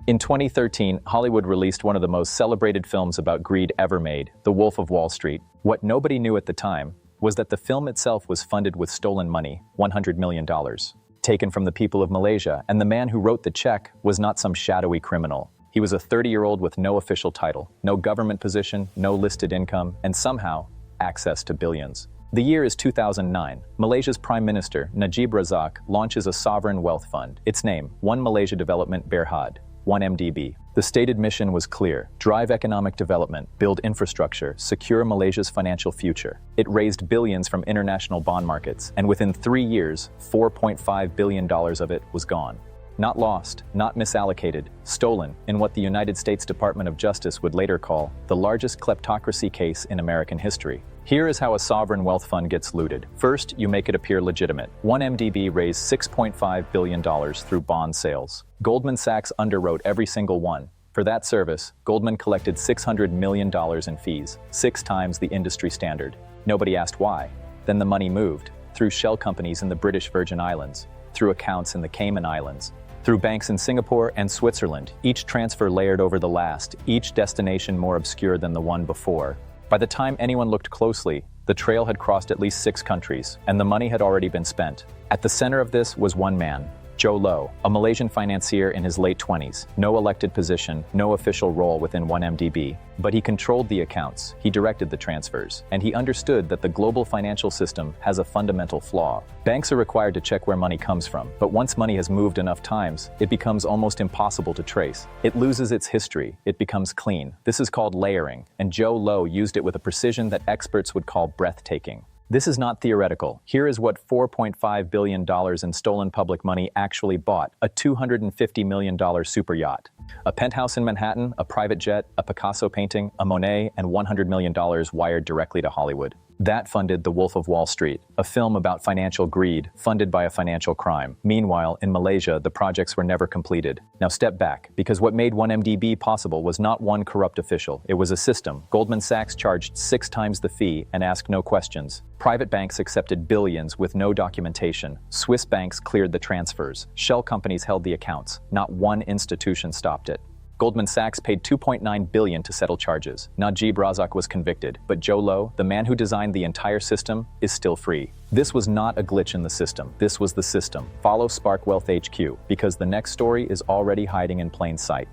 In 2013, Hollywood released one of the most celebrated films about greed ever made, The Wolf of Wall Street. What nobody knew at the time was that the film itself was funded with stolen money, $100 million, taken from the people of Malaysia, and the man who wrote the check was not some shadowy criminal. He was a 30-year-old with no official title, no government position, no listed income, and somehow, access to billions. The year is 2009. Malaysia's Prime Minister, Najib Razak, launches a sovereign wealth fund. Its name, One Malaysia Development Berhad, 1MDB. The stated mission was clear: drive economic development, build infrastructure, secure Malaysia's financial future. It raised billions from international bond markets, and within 3 years, $4.5 billion of it was gone. Not lost, not misallocated, stolen in what the United States Department of Justice would later call the largest kleptocracy case in American history. Here is how a sovereign wealth fund gets looted. First, you make it appear legitimate. 1MDB raised $6.5 billion through bond sales. Goldman Sachs underwrote every single one. For that service, Goldman collected $600 million in fees, 6 times the industry standard. Nobody asked why. Then the money moved, through shell companies in the British Virgin Islands, through accounts in the Cayman Islands, through banks in Singapore and Switzerland, each transfer layered over the last, each destination more obscure than the one before. By the time anyone looked closely, the trail had crossed at least 6 countries, and the money had already been spent. At the center of this was one man, Joe Low, a Malaysian financier in his late 20s. No elected position, no official role within 1MDB, but he controlled the accounts, he directed the transfers, and he understood that the global financial system has a fundamental flaw. Banks are required to check where money comes from, but once money has moved enough times, it becomes almost impossible to trace. It loses its history, it becomes clean. This is called layering, and Joe Low used it with a precision that experts would call breathtaking. This is not theoretical. Here is what $4.5 billion in stolen public money actually bought: a $250 million super yacht, a penthouse in Manhattan, a private jet, a Picasso painting, a Monet, and $100 million wired directly to Hollywood. That funded The Wolf of Wall Street, a film about financial greed funded by a financial crime. Meanwhile, in Malaysia, the projects were never completed. Now step back, because what made 1MDB possible was not one corrupt official. It was a system. Goldman Sachs charged 6 times the fee and asked no questions. Private banks accepted billions with no documentation. Swiss banks cleared the transfers. Shell companies held the accounts. Not one institution stopped it. Goldman Sachs paid $2.9 billion to settle charges. Najib Razak was convicted, but Joe Low, the man who designed the entire system, is still free. This was not a glitch in the system. This was the system. Follow SparkWealthHQ, because the next story is already hiding in plain sight.